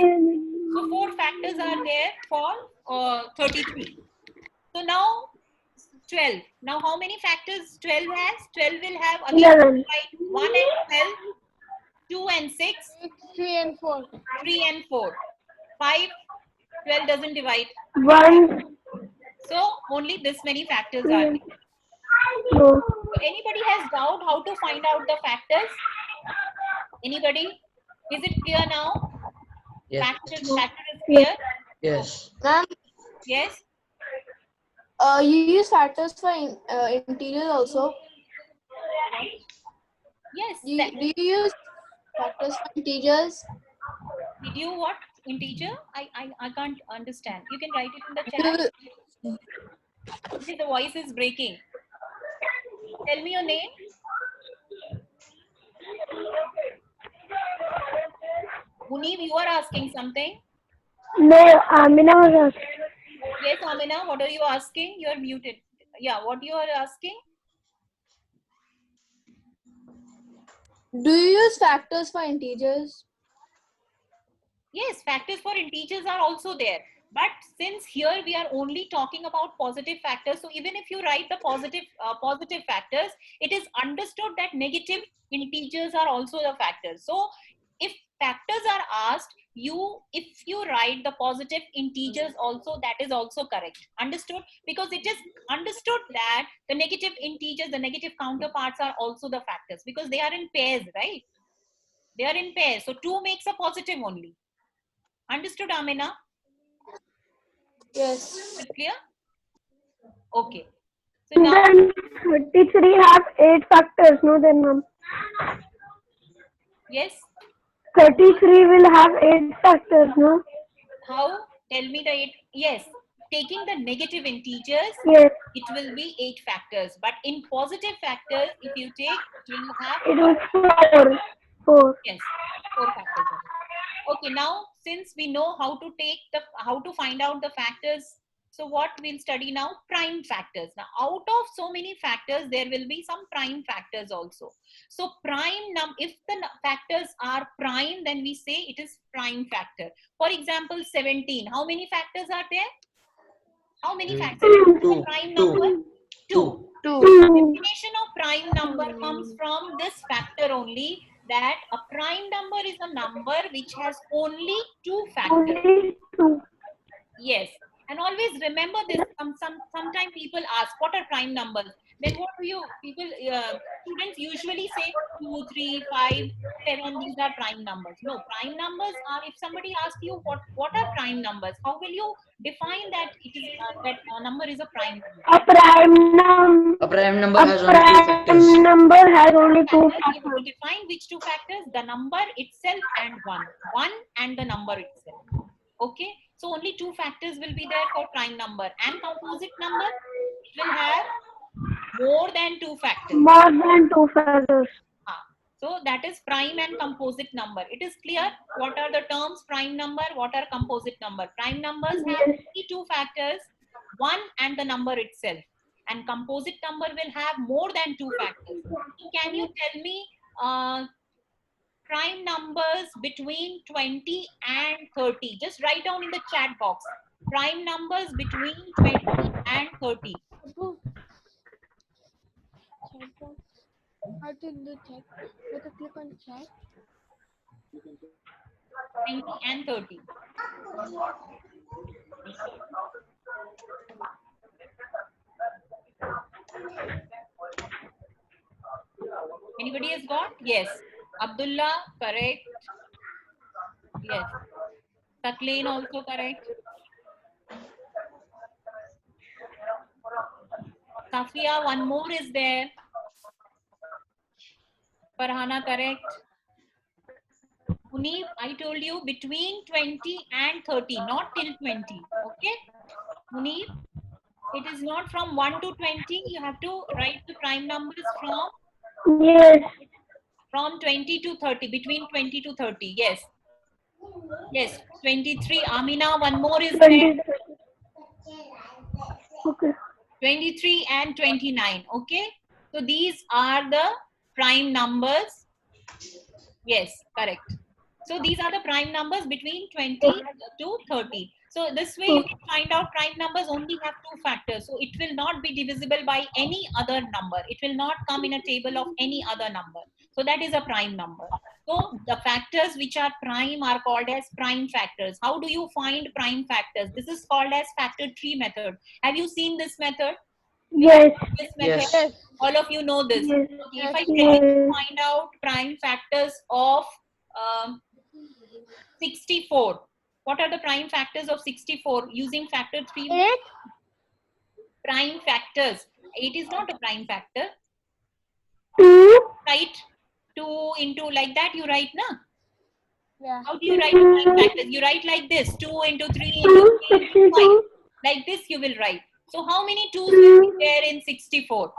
Speaker 4: So 4 factors are there for 33. So now 12. Now how many factors 12 has? 12 will have again
Speaker 8: 11.
Speaker 4: right, 1 and 12, 2 and 6,
Speaker 2: 3 and 4.
Speaker 4: 3 and 4. 5, 12 doesn't divide.
Speaker 8: 1,
Speaker 4: So only this many factors are there.
Speaker 8: 2.
Speaker 4: So anybody has doubt how to find out the factors? Anybody? Is it clear now?
Speaker 7: yes,
Speaker 4: Factor is clear?
Speaker 7: yes.
Speaker 6: Ma'am,
Speaker 4: Yes?
Speaker 6: you use factors for integers also.
Speaker 4: Yes.
Speaker 6: Do you use factors for integers?
Speaker 4: Did you what? Integer? I can't understand. You can write it in the chat. The voice is breaking. Tell me your name. Munib, you are asking something.
Speaker 8: No, Amina was asking.
Speaker 4: Yes, Amina, what are you asking? You are muted. Yeah, what you are asking?
Speaker 6: Do you use factors for integers?
Speaker 4: Yes, factors for integers are also there. But since here we are only talking about positive factors, so even if you write the positive factors, it is understood that negative integers are also the factors. So if factors are asked, if you write the positive integers also, that is also correct. Understood? Because it is understood that the negative integers, the negative counterparts are also the factors because they are in pairs, right? They are in pairs. So 2 makes a positive only. Understood, Amina?
Speaker 6: Yes.
Speaker 4: Is it clear? Okay. So now,
Speaker 8: Then 33 have 8 factors, no then ma'am.
Speaker 4: yes.
Speaker 8: 33 will have 8 factors, no?
Speaker 4: How? Tell me the 8. Yes. Taking the negative integers,
Speaker 8: Yes.
Speaker 4: it will be 8 factors. But in positive factors, if you take, it will have,
Speaker 8: It was 4.
Speaker 4: yes, 4 factors. Okay. Now, since we know how to find out the factors, so what we'll study now? Prime factors. Now, out of so many factors, there will be some prime factors also. So if the factors are prime, then we say it is prime factor. For example, 17. How many factors are there? How many factors?
Speaker 7: Two.
Speaker 4: Prime
Speaker 7: Two.
Speaker 4: number? 2.
Speaker 5: Two.
Speaker 4: Definition of prime number comes from this factor only, that a prime number is a number which has only 2 factors.
Speaker 8: Only 2.
Speaker 4: Yes. And always remember this. Sometimes people ask, what are prime numbers? Then what do students usually say 2, 3, 5, 7, these are prime numbers. No, prime numbers are, if somebody asks you what are prime numbers, how will you define that it is that number is a prime number?
Speaker 8: A
Speaker 7: prime number has only 2 factors.
Speaker 8: number has only 2
Speaker 4: You have
Speaker 8: factors.
Speaker 4: to define which 2 factors, the number itself and 1 and the number itself. Okay, so only 2 factors will be there for prime number. And composite number, it will have more than 2 factors.
Speaker 8: More than 2 factors.
Speaker 4: So that is prime and composite number. It is clear what are the terms prime number, what are composite number. Prime numbers have only 2 factors, 1 and the number itself. And composite number will have more than 2 factors. So can you tell me prime numbers between 20 and 30? Just write down in the chat box. Prime numbers between 20 and 30.
Speaker 2: How to do chat? You have to click on chat.
Speaker 4: 20 and 30. Anybody has got? Yes. Abdullah, correct. Yes. Taklane also correct. Safia, one more is there. Farhana, correct. Munib, I told you between 20 and 30, not till 20. Okay? Munib, it is not from 1 to 20. You have to write the prime numbers from 20 to 30, between 20 to 30. Yes. Yes, 23. Amina, one more is there.
Speaker 8: Okay.
Speaker 4: 23 and 29. Okay. So these are the prime numbers. Yes, correct. So these are the prime numbers between 20 to 30. So this way you can find out prime numbers only have 2 factors. So it will not be divisible by any other number. It will not come in a table of any other number. So that is a prime number. So the factors which are prime are called as prime factors. How do you find prime factors? This is called as factor tree method. Have you seen this method?
Speaker 8: Yes.
Speaker 4: This method?
Speaker 7: Yes.
Speaker 4: All of you know this.
Speaker 8: Yes.
Speaker 4: If I tell you to find out prime factors of 64, what are the prime factors of 64 using factor 3?
Speaker 2: 8.
Speaker 4: Prime factors. 8 is not a prime factor.
Speaker 8: 2.
Speaker 4: Right? 2 into like that you write, na?
Speaker 2: Yeah.
Speaker 4: How do you write prime factors? You write like this: 2 into 3 into 3 into 5. Like this you will write. So how many 2's will be there in 64?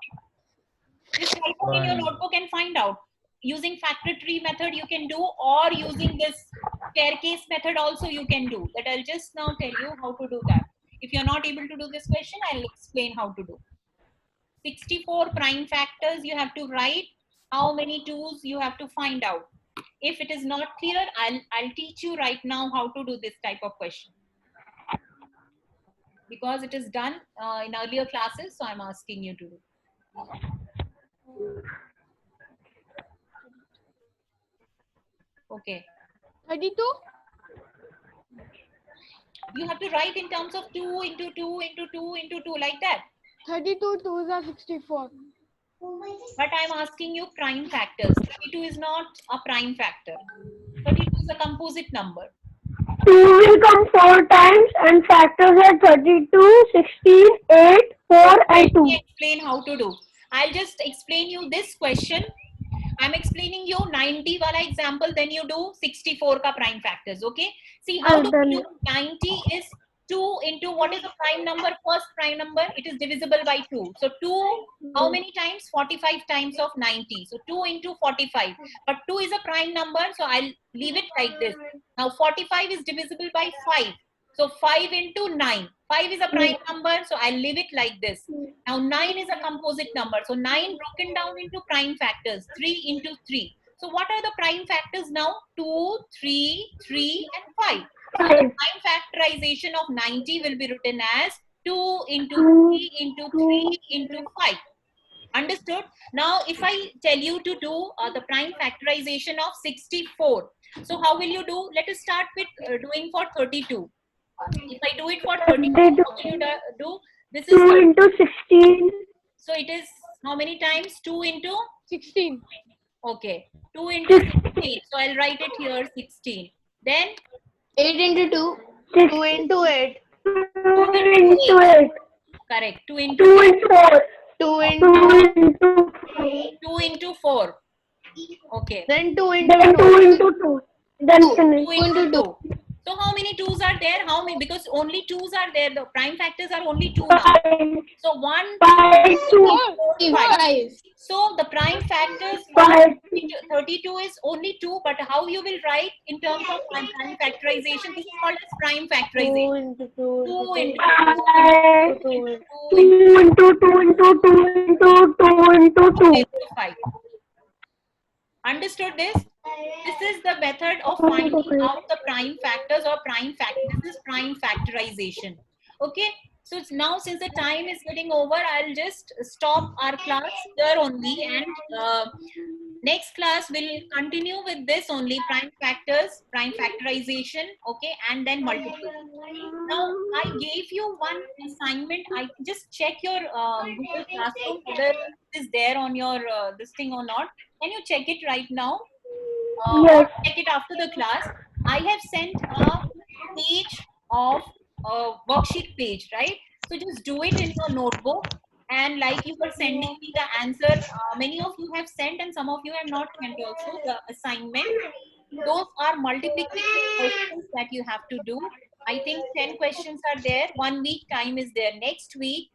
Speaker 4: Just write it in your notebook and find out. Using factor tree method you can do, or using this staircase method also you can do. That I'll just now tell you how to do that. If you're not able to do this question, I'll explain how to do. 64 prime factors you have to write. How many 2's you have to find out. If it is not clear, I'll teach you right now how to do this type of question. Because it is done in earlier classes, so I'm asking you to do. Okay.
Speaker 2: 32.
Speaker 4: You have to write in terms of 2 into 2 into 2 into 2 like that.
Speaker 2: 32 2s are 64.
Speaker 4: But I'm asking you prime factors. 32 is not a prime factor. 32 is a composite number.
Speaker 8: 2 will come 4 times and factors are 32, 16, 8, 4 and 2.
Speaker 4: Let me explain how to do. I'll just explain you this question. I'm explaining you 90 wala example, then you do 64 ka prime factors. Okay. See how to do 90 is 2 into what is the prime number? First prime number, it is divisible by 2. So 2, how many times? 45 times of 90. So 2 into 45. But 2 is a prime number, so I'll leave it like this. Now 45 is divisible by 5. So 5 into 9. 5 is a prime number, so I'll leave it like this. Now 9 is a composite number. So 9 broken down into prime factors. 3 into 3. So what are the prime factors now? 2, 3, 3 and 5. So the prime factorization of 90 will be written as 2 into 3 into 3 into 5. Understood? Now, if I tell you to do the prime factorization of 64, so how will you do? Let us start with doing for 32. If I do it for 32, how will you do? This is
Speaker 8: 2 into 16.
Speaker 4: So it is how many times? 2 into
Speaker 2: 16.
Speaker 4: Okay, 2 into 16. So I'll write it here 16. Then
Speaker 6: 8 into 2.
Speaker 5: 2 into 8.
Speaker 8: 2 into 8.
Speaker 4: correct. 2 into
Speaker 8: 2 into 4.
Speaker 5: 2
Speaker 8: 2
Speaker 5: into
Speaker 8: into
Speaker 4: 2 into 4. Okay.
Speaker 5: then 2 into
Speaker 8: then
Speaker 5: 2.
Speaker 8: 2 into 2. Then
Speaker 4: 2
Speaker 8: finish.
Speaker 4: into 2. So how many 2's are there? How many? Because only 2's are there. The prime factors are only 2 now.
Speaker 8: 5.
Speaker 4: So 1,
Speaker 8: 5,
Speaker 4: 2,
Speaker 8: 2.
Speaker 4: 3, 4, 5.
Speaker 6: 5.
Speaker 4: So the prime factors
Speaker 8: 5.
Speaker 4: 32 is only 2, but how you will write in terms of prime factorization? This is called as prime
Speaker 5: 2
Speaker 4: factorization.
Speaker 5: into 2
Speaker 4: 2 into
Speaker 8: 5.
Speaker 4: 2
Speaker 8: 2
Speaker 4: into
Speaker 8: into 2 into 2 into 2 into 2.
Speaker 4: 5. Understood this? This is the method of finding out the prime factors or prime factors. This is prime factorization. Okay. So it's now, since the time is getting over, I'll just stop our class here only, and next class will continue with this only, prime factors, prime factorization, okay, and then multiplication. Now I gave you one assignment. I just check your Google Classroom whether it is there on your this thing or not. Can you check it right now?
Speaker 8: Yes.
Speaker 4: Or check it after the class. I have sent a page of worksheet page, right? So just do it in your notebook, and like you were sending me the answer, many of you have sent and some of you have not sent also the assignment. Those are multiplication questions that you have to do. I think 10 questions are there. 1 week time is there. Next week,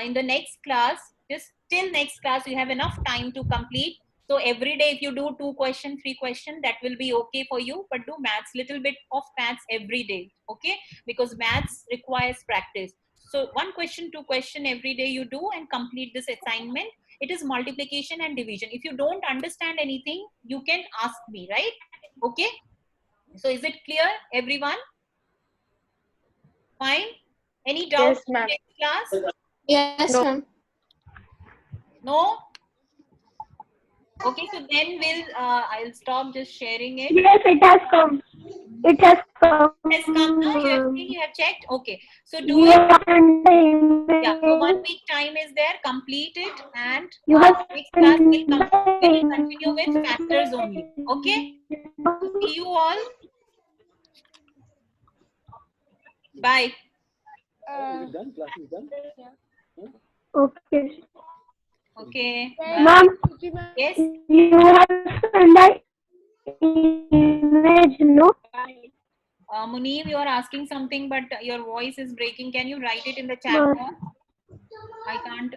Speaker 4: in the next class, just till next class, you have enough time to complete. So every day, if you do 2 questions, 3 questions, that will be okay for you. But do maths, little bit of maths every day, okay? Because maths requires practice. So 1 question, 2 question every day you do and complete this assignment. It is multiplication and division. If you don't understand anything, you can ask me, right? Okay. So is it clear, everyone? Fine. Any doubts
Speaker 5: Yes, ma'am.
Speaker 4: in next class?
Speaker 6: Yes,
Speaker 5: No.
Speaker 6: ma'am.
Speaker 4: No? Okay, so then I'll stop just sharing it.
Speaker 8: Yes, it has come. It has come.
Speaker 4: Has come now? You have seen, you have checked? Okay. So do it. Yeah, so 1 week time is there. Complete it, and
Speaker 8: You have
Speaker 4: next class will continue with factors only. Okay? So see you all. Bye.
Speaker 8: Okay.
Speaker 4: Okay.
Speaker 8: Ma'am,
Speaker 4: Yes.
Speaker 8: you have sent the image, no?
Speaker 4: Munib, you are asking something, but your voice is breaking. Can you write it in the chat
Speaker 8: No.
Speaker 4: box?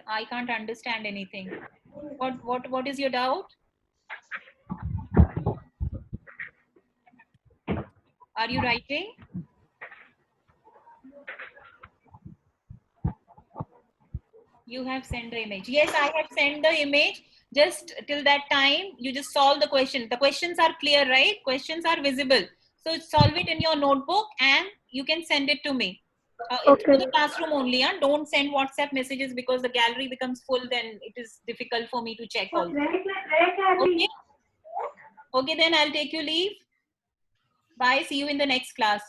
Speaker 4: I can't understand anything. What is your doubt? Are you writing? You have sent the image. Yes, I have sent the image. Just till that time, you just solve the question. The questions are clear, right? Questions are visible. So solve it in your notebook and you can send it to me.
Speaker 8: Okay.
Speaker 4: To the classroom only. Don't send WhatsApp messages because the gallery becomes full. Then it is difficult for me to check also. Okay. Okay, then I'll take you leave. Bye. See you in the next class.